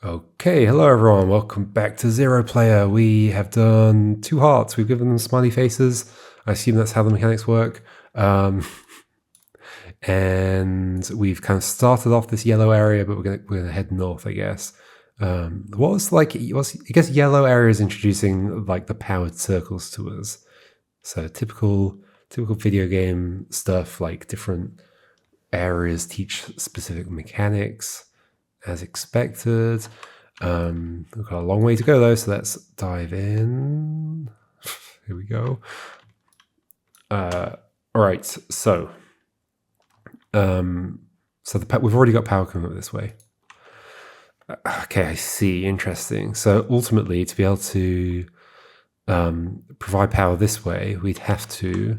Okay, hello everyone, welcome back to 0Player. We have done 2 hearts, we've given them smiley faces. I assume that's how the mechanics work. And we've kind of started off this yellow area, but we're gonna head north, I guess. I guess yellow area is introducing like the powered circles to us. So typical video game stuff, like different areas teach specific mechanics as expected. We've got a long way to go though, so let's dive in. Here we go. All right, so we've already got power coming up this way. Okay, I see. Interesting. So ultimately, to be able to provide power this way, we'd have to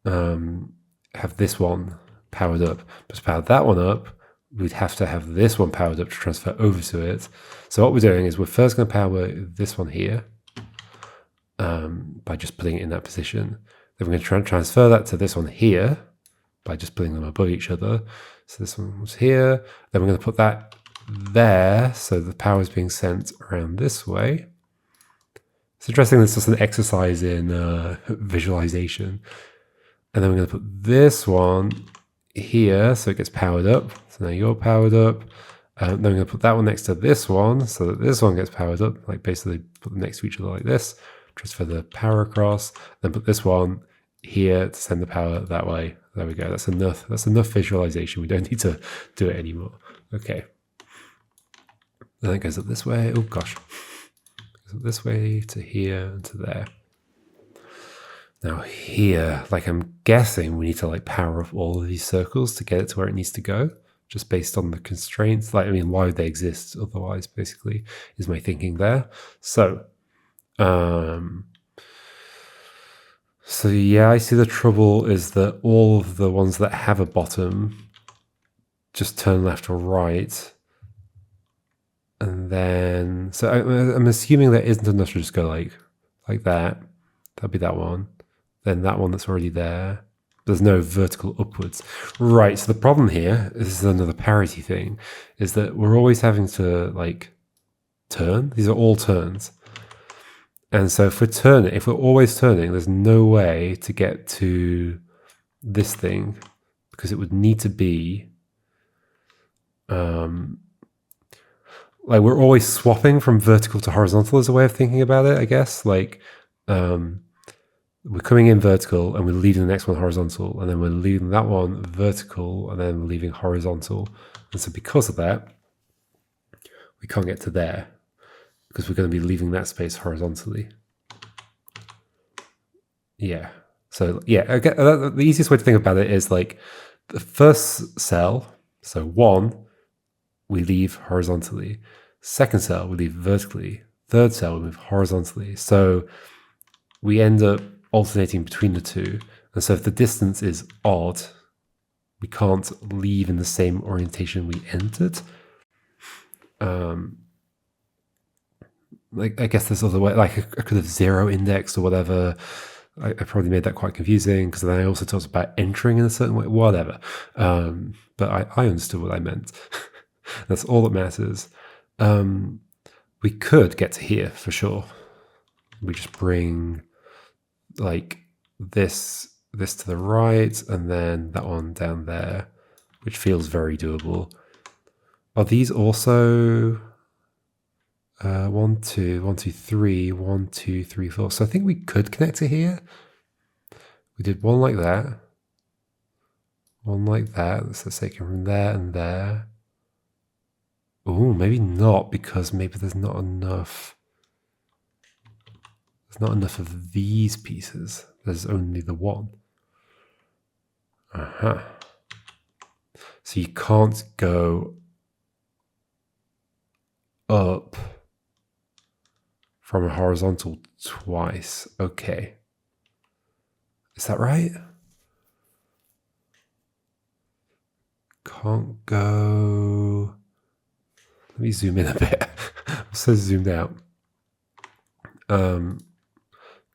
have this one powered up. But to power that one up, we'd have to have this one powered up to transfer over to it. So what we're doing is we're first going to power this one here by just putting it in that position. Then we're going to transfer that to this one here by just putting them above each other. So this one was here. Then we're going to put that there, so the power is being sent around this way. It's interesting that it's just an exercise in visualization. And then we're going to put this one here, so it gets powered up. So now you're powered up. Then we're going to put that one next to this one, so that this one gets powered up. Like basically put them next to each other like this. Transfer the power across. Then put this one here to send the power that way. There we go. That's enough. That's enough visualization. We don't need to do it anymore. Okay. Then it goes up this way. Oh gosh. It goes up this way to here and to there. Now here, like I'm guessing we need to like power up all of these circles to get it to where it needs to go, just based on the constraints. Like, I mean, why would they exist otherwise, basically, is my thinking there. So yeah, I see the trouble is that all of the ones that have a bottom just turn left or right. And then, so I'm assuming there isn't enough to just go like that. That'd be that one. Then that one that's already there. There's no vertical upwards. Right, so the problem here, this is another parity thing, is that we're always having to like turn. These are all turns. And so if we're always turning, there's no way to get to this thing because it would need to be like we're always swapping from vertical to horizontal as a way of thinking about it, I guess. Like we're coming in vertical and we're leaving the next one horizontal, and then we're leaving that one vertical, and then we're leaving horizontal. And so because of that, we can't get to there because we're going to be leaving that space horizontally. Yeah. So yeah, the easiest way to think about it is like the first cell, so 1, we leave horizontally. Second cell, we leave vertically. Third cell, we move horizontally. So we end up alternating between the two. And so if the distance is odd, we can't leave in the same orientation we entered. Like I guess there's other way, like I could have 0 indexed or whatever. I probably made that quite confusing because then I also talked about entering in a certain way, whatever. But I understood what I meant. That's all that matters. We could get to here for sure. We just bring like this to the right and then that one down there, which feels very doable. Are these also 1, 2, 1, 2, 3, 1, 2, 3, 4? So I think we could connect to here. We did one like that, one like that. So let's take it from there and there. Oh, maybe not, because maybe there's not enough. There's not enough of these pieces. There's only the one. So you can't go up from a horizontal twice. Okay. Is that right? Can't go. Let me zoom in a bit. I'm so zoomed out.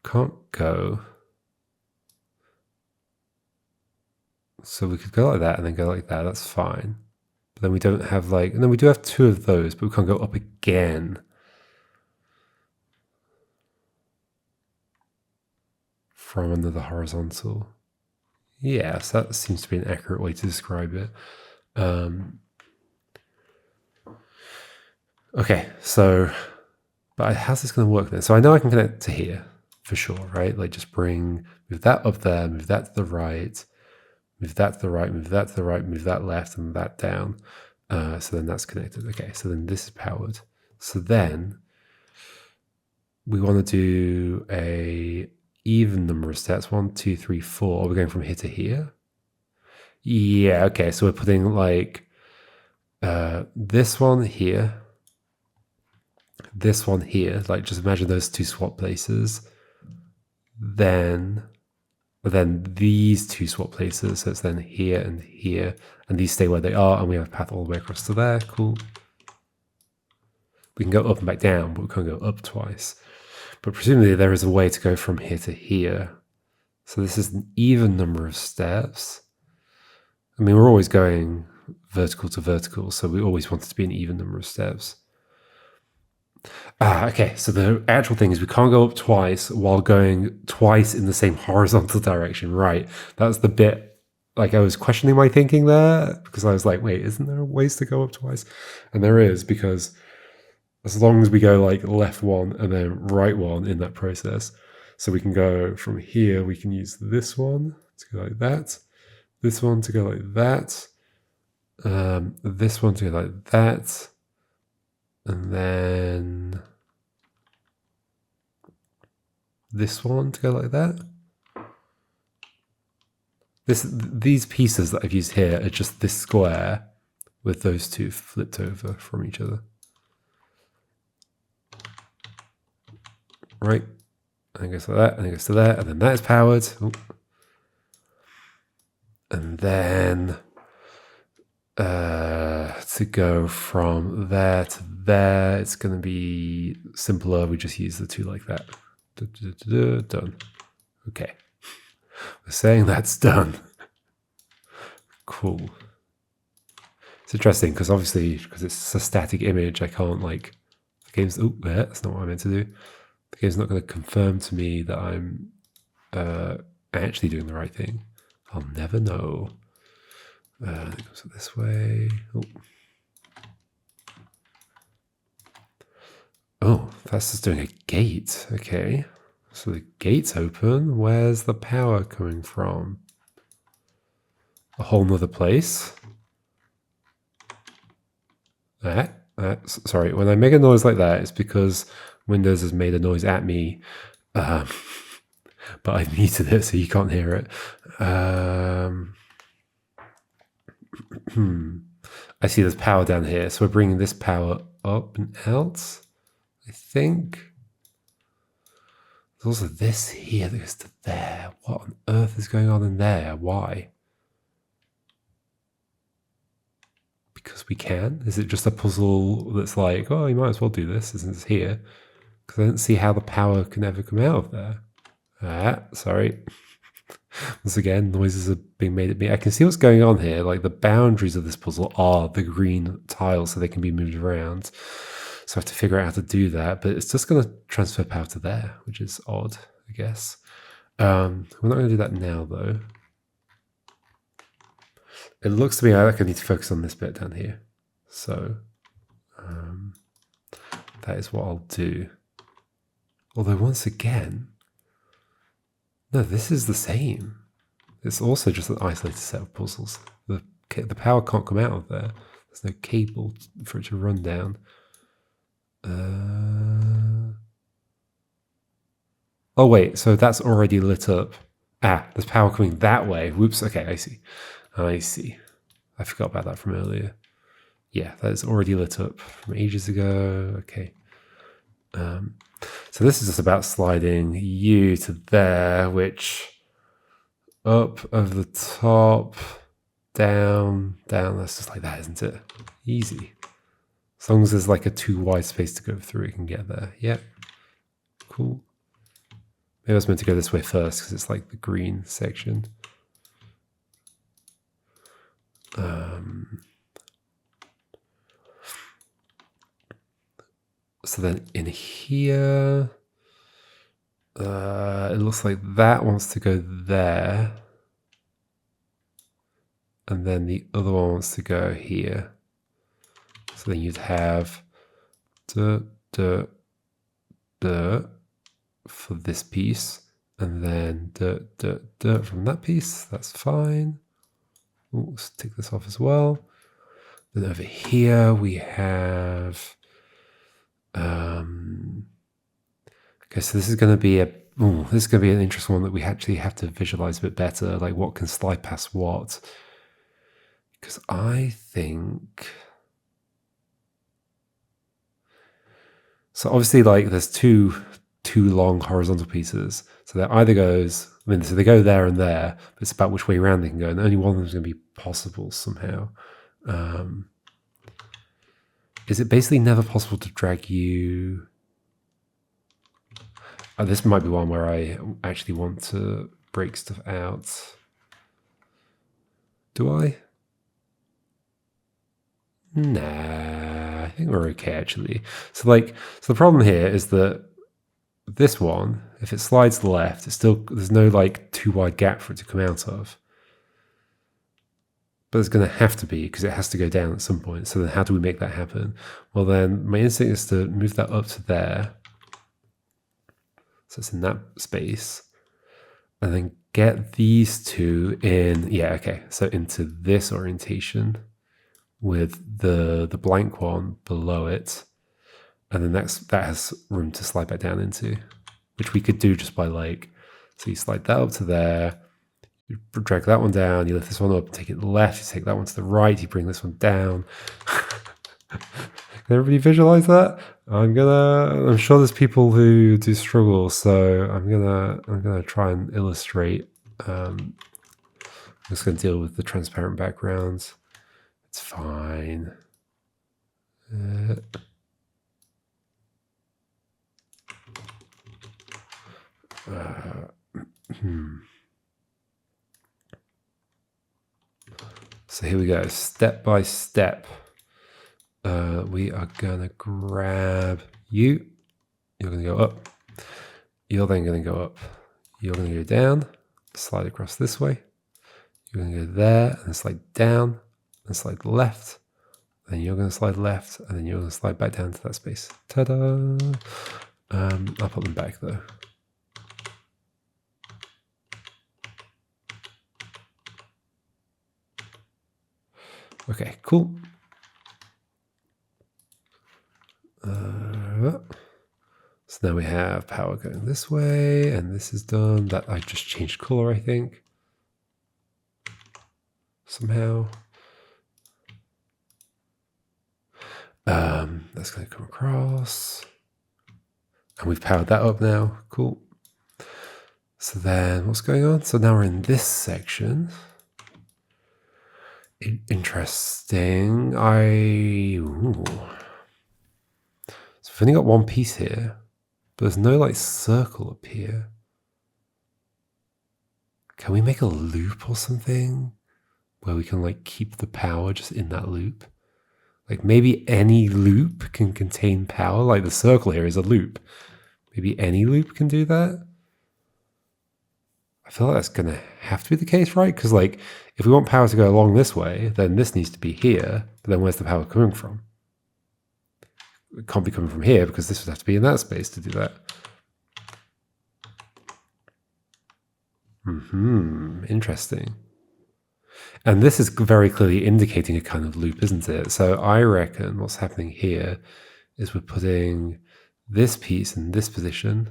Can't go. So we could go like that and then go like that. That's fine. But then we don't have like, and then we do have 2 of those, but we can't go up again. From another horizontal. Yes, that seems to be an accurate way to describe it. Okay, so, but how's this going to work then? So I know I can connect to here for sure, right? Like just move that up there, move that to the right, move that to the right, move that to the right, move that left and that down. So then that's connected. Okay, so then this is powered. So then we want to do a even number of steps. 1, 2, 3, 4. Are we going from here to here? Yeah, okay, so we're putting like this one here, this one here, like just imagine those 2 swap places, then these 2 swap places, so it's then here, and these stay where they are, and we have a path all the way across to there. Cool. We can go up and back down, but we can't go up twice. But presumably there is a way to go from here to here. So this is an even number of steps. I mean, we're always going vertical to vertical, so we always want it to be an even number of steps. Okay, so the actual thing is we can't go up twice while going twice in the same horizontal direction. Right, that's the bit, like I was questioning my thinking there, because I was like, wait, isn't there ways to go up twice? And there is, because as long as we go like left 1 and then right 1 in that process, so we can go from here, we can use this one to go like that, this one to go like that, this one to go like that, and then this one to go like that. These pieces that I've used here are just this square with those 2 flipped over from each other. Right, and it goes to that, and it goes to there, and then that is powered. Ooh. And then to go from there to there, it's going to be simpler. We just use the 2 like that. Done. Okay. We're saying that's done. Cool. It's interesting because obviously, because it's a static image, I can't like, the game's, oh, that's not what I meant to do. The game's not going to confirm to me that I'm actually doing the right thing. I'll never know. It goes this way. Oh, that's just doing a gate. Okay. So the gate's open. Where's the power coming from? A whole nother place. Sorry, when I make a noise like that, it's because Windows has made a noise at me. But I've muted it so you can't hear it. I see there's power down here, so we're bringing this power up and out, I think. There's also this here that goes to there. What on earth is going on in there? Why? Because we can? Is it just a puzzle that's like, oh, you might as well do this since it's here? Because I don't see how the power can ever come out of there. Sorry. Once again, noises are being made at me. I can see what's going on here. Like the boundaries of this puzzle are the green tiles so they can be moved around. So I have to figure out how to do that. But it's just going to transfer power to there, which is odd, I guess. We're not going to do that now, though. It looks to me like I need to focus on this bit down here. So that is what I'll do. Although once again, no, this is the same. It's also just an isolated set of puzzles. The power can't come out of there. There's no cable for it to run down. Oh wait, so that's already lit up. There's power coming that way. Whoops, okay, I see. I forgot about that from earlier. Yeah, that is already lit up from ages ago. Okay. So this is just about sliding you to there, which up over the top, down. That's just like that, isn't it? Easy. As long as there's like a too wide space to go through, it can get there. Yep. Cool. Maybe I was meant to go this way first because it's like the green section. So then in here, it looks like that wants to go there. And then the other one wants to go here. So then you'd have for this piece, and then from that piece. That's fine. Ooh, let's take this off as well. Then over here we have. Okay, so this is going to be an interesting one that we actually have to visualize a bit better. Like what can slide past what? Because I think. So obviously, like there's two long horizontal pieces. So that either goes, so they go there and there, but it's about which way around they can go, and only one of them is going to be possible somehow. Is it basically never possible to drag you? Oh, this might be one where I actually want to break stuff out. Do I? Nah, I think we're okay actually. So the problem here is that this one, if it slides left, there's no like too wide gap for it to come out of. But it's going to have to be because it has to go down at some point. So then how do we make that happen? Well, then my instinct is to move that up to there. So it's in that space. And then get these two in, so into this orientation with the blank one below it. And then that has room to slide back down into, which we could do just by so you slide that up to there, you drag that one down, you lift this one up, take it left, you take that one to the right, you bring this one down. Can everybody visualize that? I'm sure there's people who do struggle, so I'm gonna try and illustrate. I'm just gonna deal with the transparent backgrounds. It's fine. So here we go, step by step. We are gonna grab you. You're gonna go up. You're then gonna go up. You're gonna go down, slide across this way. You're gonna go there and slide down and slide left. Then you're gonna slide left and then you're gonna slide back down to that space. Ta-da! I'll put them back though. Okay, cool. So now we have power going this way, and this is done. That I just changed color, I think. Somehow. That's going to come across. And we've powered that up now. Cool. So then what's going on? So now we're in this section. Interesting. So we've only got one piece here, but there's no like circle up here. Can we make a loop or something where we can like keep the power just in that loop? Like maybe any loop can contain power. Like the circle here is a loop. Maybe any loop can do that. I feel like that's going to have to be the case, right? Because like if we want power to go along this way, then this needs to be here. But then where's the power coming from? It can't be coming from here because this would have to be in that space to do that. Interesting. And this is very clearly indicating a kind of loop, isn't it? So I reckon what's happening here is we're putting this piece in this position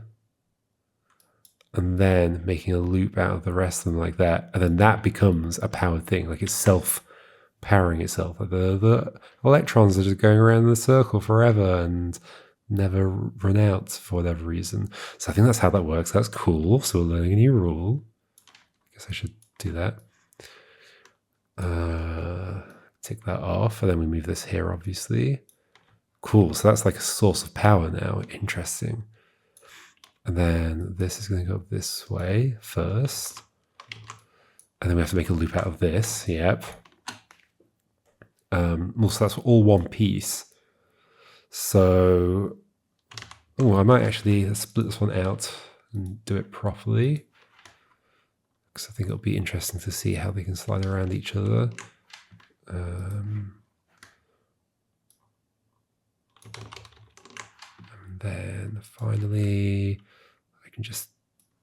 and then making a loop out of the rest of them like that. And then that becomes a powered thing, like it's self-powering itself. Like the electrons are just going around in the circle forever and never run out for whatever reason. So I think that's how that works. That's cool. So we're learning a new rule. I guess I should do that. Take that off, and then we move this here, obviously. Cool, so that's like a source of power now. Interesting. And then this is going to go this way first. And then we have to make a loop out of this, yep. Also, that's all one piece. So Oh, I might actually split this one out and do it properly, because I think it'll be interesting to see how they can slide around each other. And then finally, I can just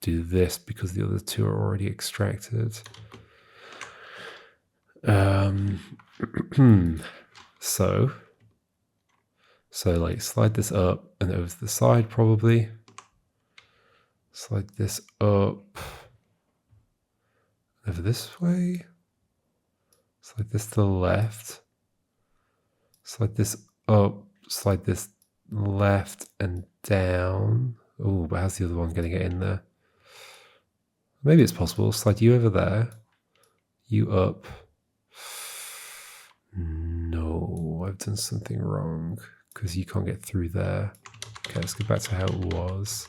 do this because the other two are already extracted. So like slide this up and over to the side probably. Slide this up over this way. Slide this to the left. Slide this up. Slide this left and down. Oh, but how's the other one going to get in there? Maybe it's possible. Slide you over there. You up. No, I've done something wrong because you can't get through there. Okay, let's go back to how it was.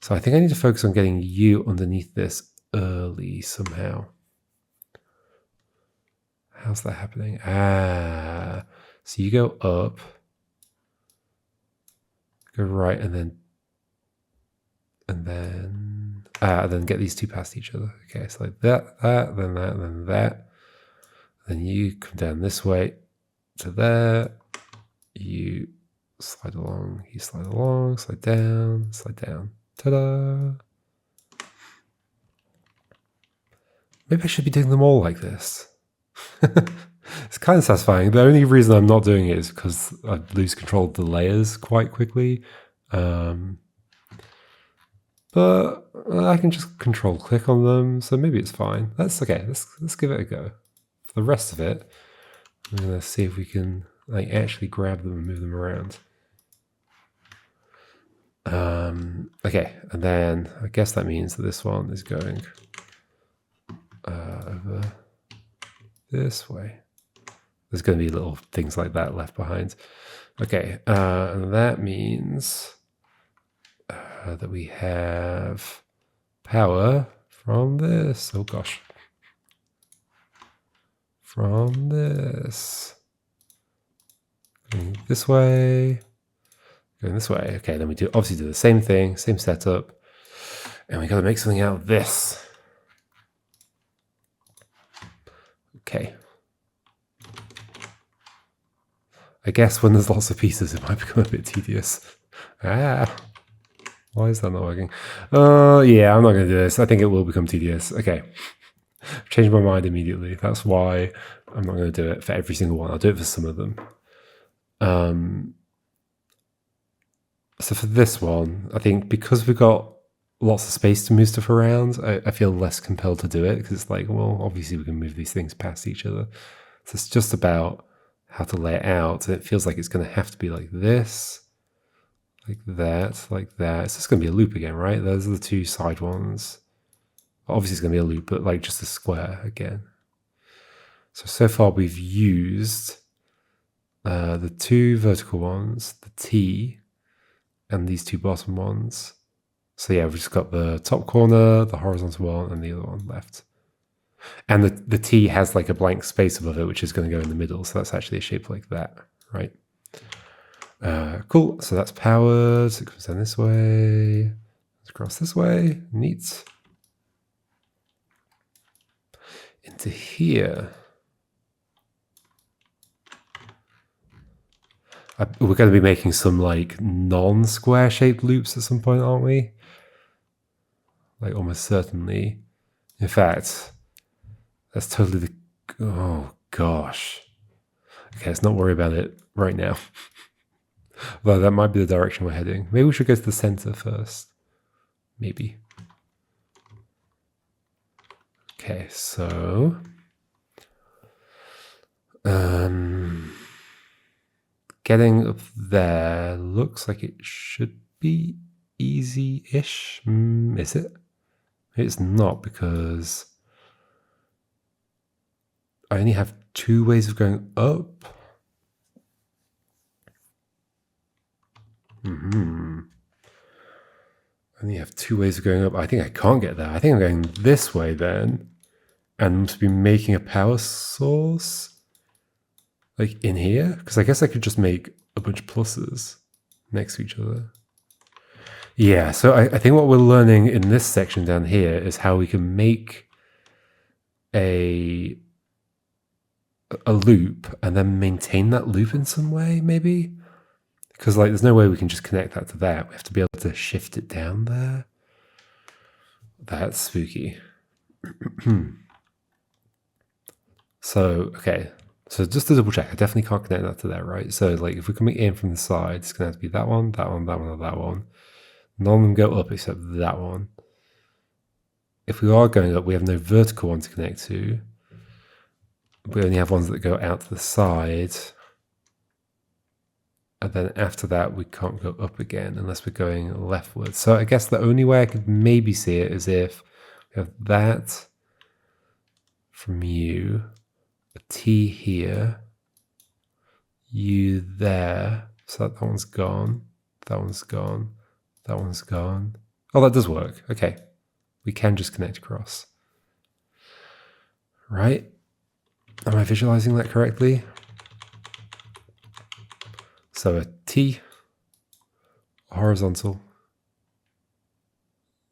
So I think I need to focus on getting you underneath this early somehow. How's that happening? Ah, so you go up, go right, and then get these two past each other. Okay, so like that, then that, then that. Then you come down this way to there. You slide along, slide down, Ta-da! Maybe I should be doing them all like this. It's kind of satisfying. The only reason I'm not doing it is because I lose control of the layers quite quickly. But I can just control click on them, so maybe it's fine. That's okay. Let's give it a go. For the rest of it, I'm gonna see if we can like actually grab them and move them around. Okay, and then I guess that means that this one is going over this way. There's going to be little things like that left behind. Okay, and that means that we have power from this. Oh gosh. From this. Going this way. Going this way. Okay, then we obviously do the same thing, same setup. And we got to make something out of this. Okay. I guess when there's lots of pieces, it might become a bit tedious. Why is that not working? Yeah, I'm not going to do this. I think it will become tedious. Okay. I've changed my mind immediately. That's why I'm not going to do it for every single one. I'll do it for some of them. So for this one, I think because we've got lots of space to move stuff around, I feel less compelled to do it because it's like, well, obviously we can move these things past each other. So it's just about how to lay it out. And it feels like it's going to have to be like this, like that, like that. It's just going to be a loop again, right? Those are the two side ones. Obviously it's going to be a loop, but like just a square again. So far we've used the two vertical ones, the T, and these two bottom ones. So yeah, we've just got the top corner, the horizontal one, and the other one left. And the T has like a blank space above it, which is going to go in the middle. So that's actually a shape like that, right? Cool. So that's powered. So it comes down this way. It's across this way. Neat. Into here. We're going to be making some like non-square shaped loops at some point, aren't we? Like almost certainly. In fact, that's totally the... Oh, gosh. Okay, let's not worry about it right now. Though that might be the direction we're heading. Maybe we should go to the center first. Maybe. Okay, so... getting up there looks like it should be easy-ish. Is it? It's not because I only have two ways of going up. I only have two ways of going up. I think I can't get there. I think I'm going this way then. And must be making a power source like in here. Because I guess I could just make a bunch of pluses. next to each other. Yeah, so I think what we're learning in this section down here is how we can make a loop and then maintain that loop in some way, maybe? Because like there's no way we can just connect that to that. We have to be able to shift it down there. That's spooky. So, okay. So just to double check, I definitely can't connect that to that, right? So like if we're coming in from the side, it's gonna have to be that one, that one, that one, or that one. None of them go up except that one. If we are going up, we have no vertical one to connect to. We only have ones that go out to the side. And then after that, we can't go up again unless we're going leftwards. So I guess the only way I could maybe see it is if we have that from you, a T here, U there. So that one's gone, that one's gone, that one's gone. Oh, that does work. Okay. We can just connect across. Right? Am I visualizing that correctly? So a T, horizontal,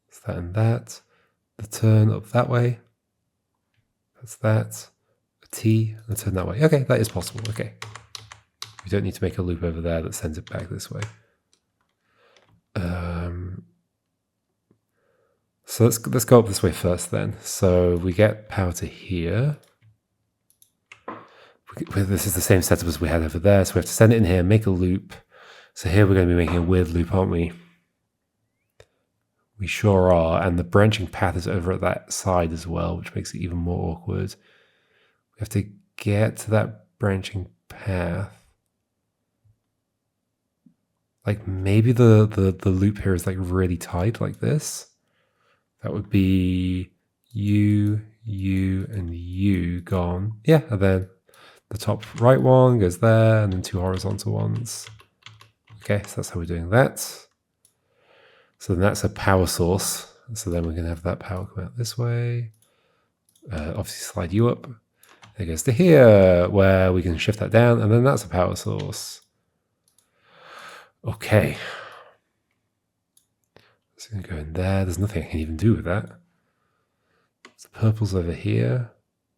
it's that and that. The turn up that way, that's that. A T, and the turn that way. Okay, that is possible. Okay. We don't need to make a loop over there that sends it back this way. So let's go up this way first then. So we get power to here. This is the same setup as we had over there. So we have to send it in here, make a loop. So here we're going to be making a weird loop, aren't we? We sure are. And the branching path is over at that side as well, which makes it even more awkward. We have to get to that branching path. Like maybe the loop here is like really tight like this. That would be U, U, and U gone. Yeah, and then the top right one goes there, and then two horizontal ones. Okay, so that's how we're doing that. So then that's a power source. So then we're going to have that power come out this way. Obviously slide you up. It goes to here, where we can shift that down, and then that's a power source. Okay. It's going to go in there. There's nothing I can even do with that. The purple's over here.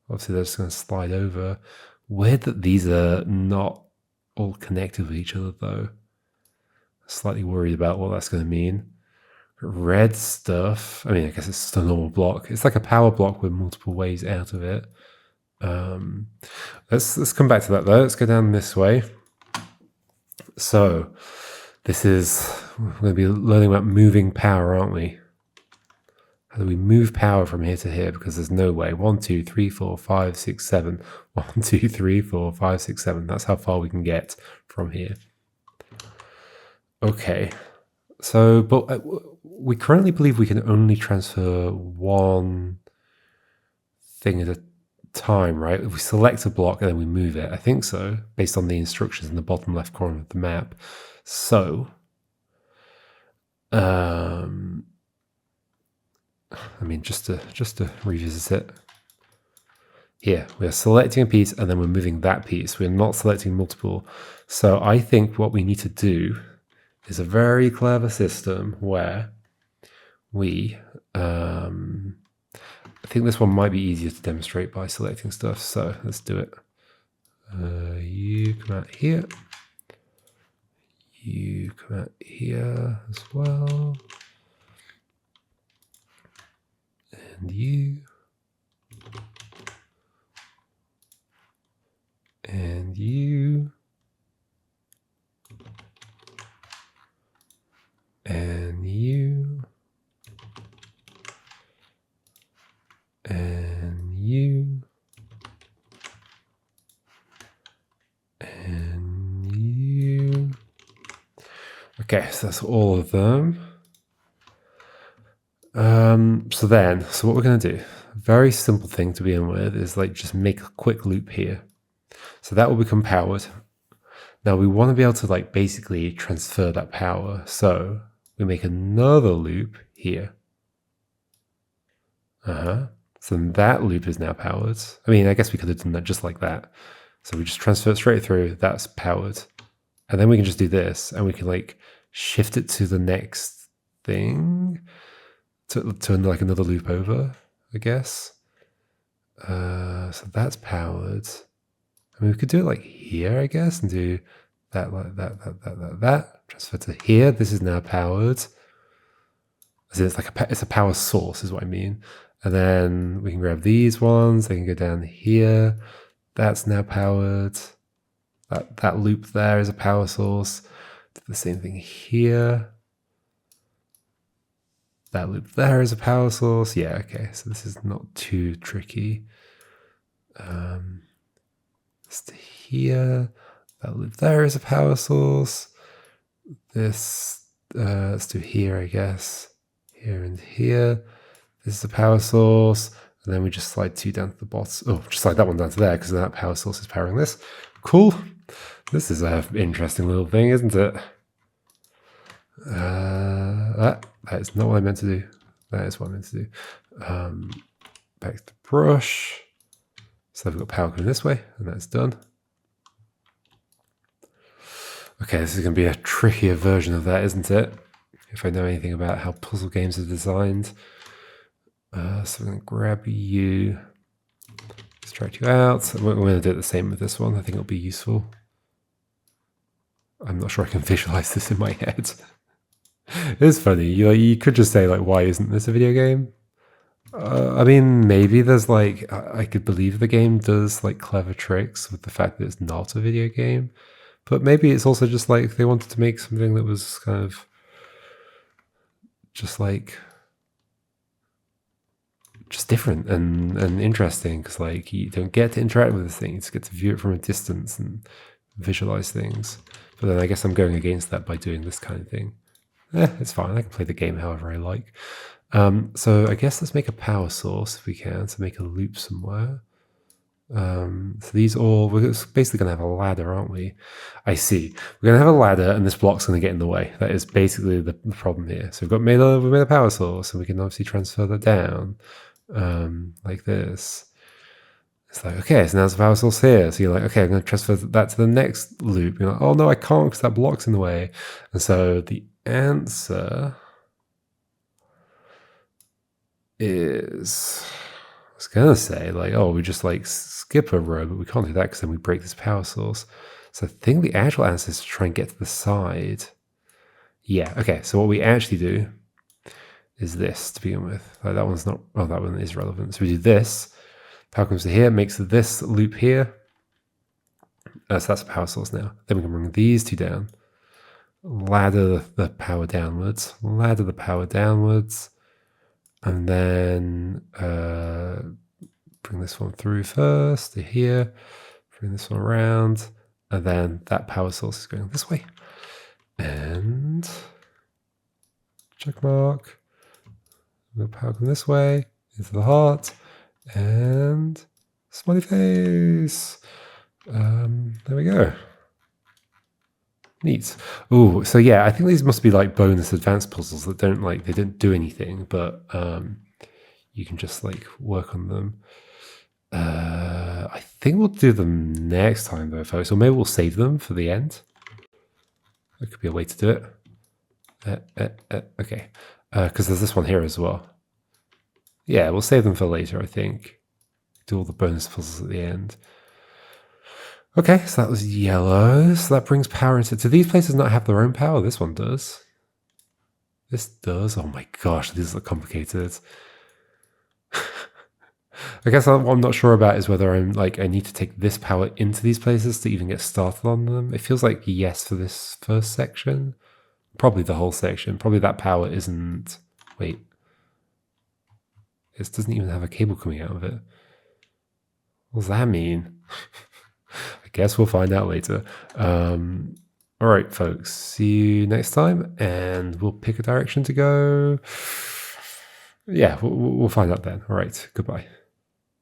Obviously, they're just going to slide over. Weird that these are not all connected with each other, though. Slightly worried about what that's going to mean. Red stuff. I mean, I guess it's just a normal block. It's like a power block with multiple ways out of it. Let's come back to that, though. Let's go down this way. So we're going to be learning about moving power, aren't we? How do we move power from here to here? Because there's no way. 1, 2, 3, 4, 5, 6, 7. 1, 2, 3, 4, 5, 6, 7. That's how far we can get from here. Okay. So, but we currently believe we can only transfer one thing at a time, right? If we select a block and then we move it. I think so, based on the instructions in the bottom left corner of the map. So, I mean, just to revisit it. Here, we're selecting a piece and then we're moving that piece. We're not selecting multiple. So I think what we need to do is a very clever system where we, I think this one might be easier to demonstrate by selecting stuff. So let's do it. You come out here. You come out here as well. And you. And you. And you. And you. And you. Okay, so that's all of them. So what we're going to do, a very simple thing to begin with, is like just make a quick loop here. So that will become powered. Now we want to be able to like basically transfer that power. So we make another loop here. So that loop is now powered. I mean, I guess we could have done that just like that. So we just transfer it straight through. That's powered. And then we can just do this, and we can like shift it to the next thing, to like another loop over, I guess. So that's powered. I mean, we could do it like here, I guess, and do that, like that. Transfer to here. This is now powered. So it's like it's a power source, is what I mean. And then we can grab these ones. They can go down here. That's now powered. That loop there is a power source. Do the same thing here. That loop there is a power source. Yeah, okay. So this is not too tricky. Let's do here. That loop there is a power source. This, let's do here, I guess. Here and here. This is a power source. And then we just slide 2 down to the bottom. Oh, just slide that one down to there because that power source is powering this. Cool. This is an interesting little thing, isn't it? That is not what I meant to do. That is what I meant to do. Back to the brush. So I've got power coming this way, and that's done. Okay, this is going to be a trickier version of that, isn't it? If I know anything about how puzzle games are designed. So I'm going to grab you, extract you out. We're going to do it the same with this one. I think it'll be useful. I'm not sure I can visualize this in my head. It's funny. You could just say, like, why isn't this a video game? I mean, maybe there's like, I could believe the game does like clever tricks with the fact that it's not a video game. But maybe it's also just like they wanted to make something that was kind of just like, just different and interesting, because like you don't get to interact with the thing, you just get to view it from a distance and visualize things. But then I guess I'm going against that by doing this kind of thing. It's fine, I can play the game however I like. So I guess let's make a power source if we can, to make a loop somewhere. So these all, we're basically going to have a ladder, aren't we? I see. We're going to have a ladder and this block's going to get in the way. That is basically the problem here. So we've made a power source, and we can obviously transfer that down like this. It's like, okay, so now there's a power source here. So you're like, okay, I'm going to transfer that to the next loop. You're like, oh no, I can't because that block's in the way. And so the answer is, I was going to say like, oh, we just like skip a row, but we can't do that because then we break this power source. So I think the actual answer is to try and get to the side. Yeah, okay, so what we actually do is this to begin with. Like that one's not, oh, that one is relevant. So we do this, power comes to here, makes this loop here. So that's a power source now. Then we can bring these two down, ladder the power downwards, ladder the power downwards, and then bring this one through first to here, bring this one around, and then that power source is going this way. And check mark. We'll power come this way into the heart, and smiley face. There we go. Neat. Oh, so yeah, I think these must be like bonus advanced puzzles that don't like, they don't do anything, but you can just like work on them. I think we'll do them next time though, folks, or maybe we'll save them for the end. That could be a way to do it. Okay, because there's this one here as well. Yeah, we'll save them for later, I think. Do all the bonus puzzles at the end. Okay, so that was yellow. So that brings power into... Do these places not have their own power? This one does. This does. Oh my gosh, these are complicated. I guess what I'm not sure about is whether I'm like, I need to take this power into these places to even get started on them. It feels like yes for this first section. Probably the whole section. Probably that power isn't... Wait. This doesn't even have a cable coming out of it. What does that mean? I guess we'll find out later. All right, folks. See you next time, and we'll pick a direction to go. Yeah, we'll find out then. All right. Goodbye.